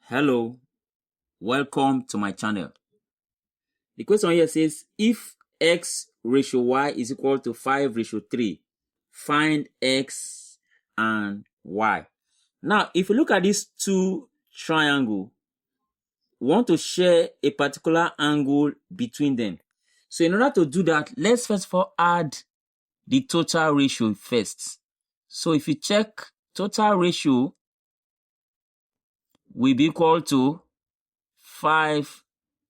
Hello, welcome to my channel. The question here says, if x ratio y is equal to 5:3, find x and y. Now, if you look at these two triangles, we want to share a particular angle between them. So in order to do that, let's first of all add the total ratio first. So if you check, total ratio will be equal to 5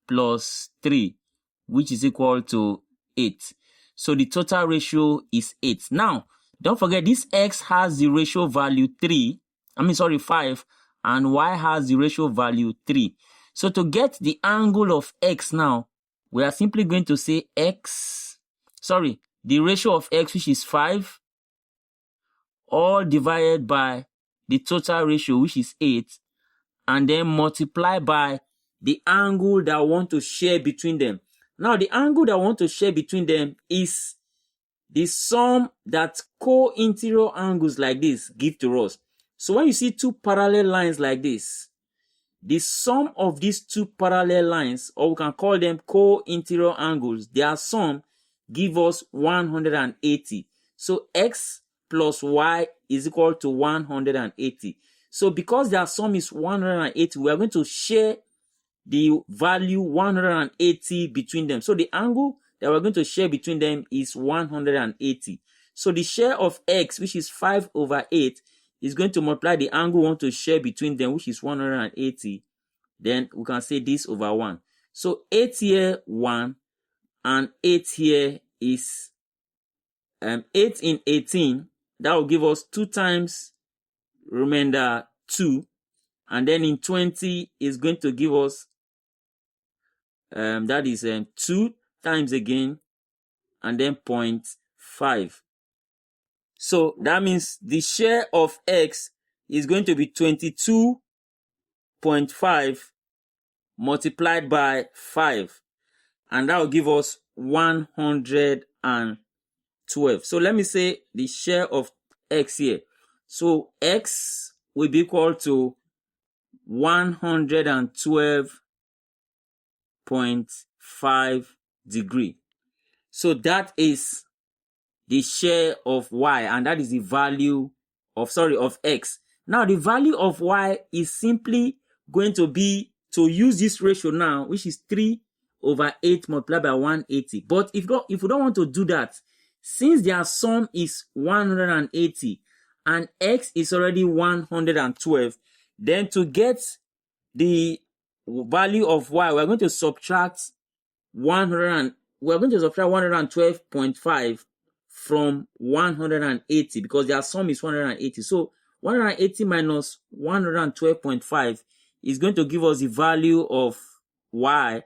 plus 3, which is equal to 8. So the total ratio is 8. Now, don't forget this x has the ratio value 5, and y has the ratio value 3. So to get the angle of x now, we are simply going to say the ratio of x, which is 5, all divided by the total ratio, which is 8, and then multiply by the angle that I want to share between them. Now, the angle that I want to share between them is the sum that co-interior angles like this give to us. So when you see two parallel lines like this, the sum of these two parallel lines, or we can call them co-interior angles, their sum give us 180. So x plus y is equal to 180. So because their sum is 180, we are going to share the value 180 between them. So the angle that we're going to share between them is 180. So the share of x, which is 5/8, is going to multiply the angle we want to share between them, which is 180. Then we can say this over 1. So 8 here, 1, and 8 here is 8 in 18. That will give us 2 times remainder 2. And then in 20 is going to give us that is 2 times again, and then 0.5. So that means the share of x is going to be 22.5 multiplied by 5, and that will give us 112. So let me say the share of x here. So x will be equal to 112.5 degree. So that is the share of y, and that is the value of x. Now the value of y is simply going to be, to use this ratio now, which is 3/8 multiplied by 180. But if you don't want to do that, since their sum is 180 and x is already 112, then to get the value of y, we're going to subtract 112.5 from 180, because their sum is 180. So 180 minus 112.5 is going to give us the value of y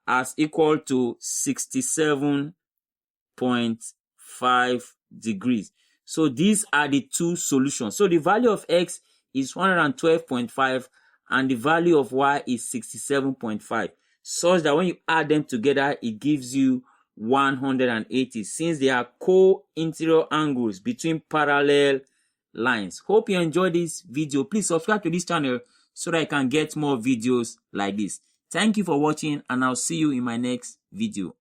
as equal to 67.5 degrees. So these are the two solutions. So the value of x is 112.5 and the value of y is 67.5, such that when you add them together, it gives you 180, since they are co-interior angles between parallel lines. Hope you enjoyed this video. Please subscribe to this channel so that I can get more videos like this. Thank you for watching, and I'll see you in my next video.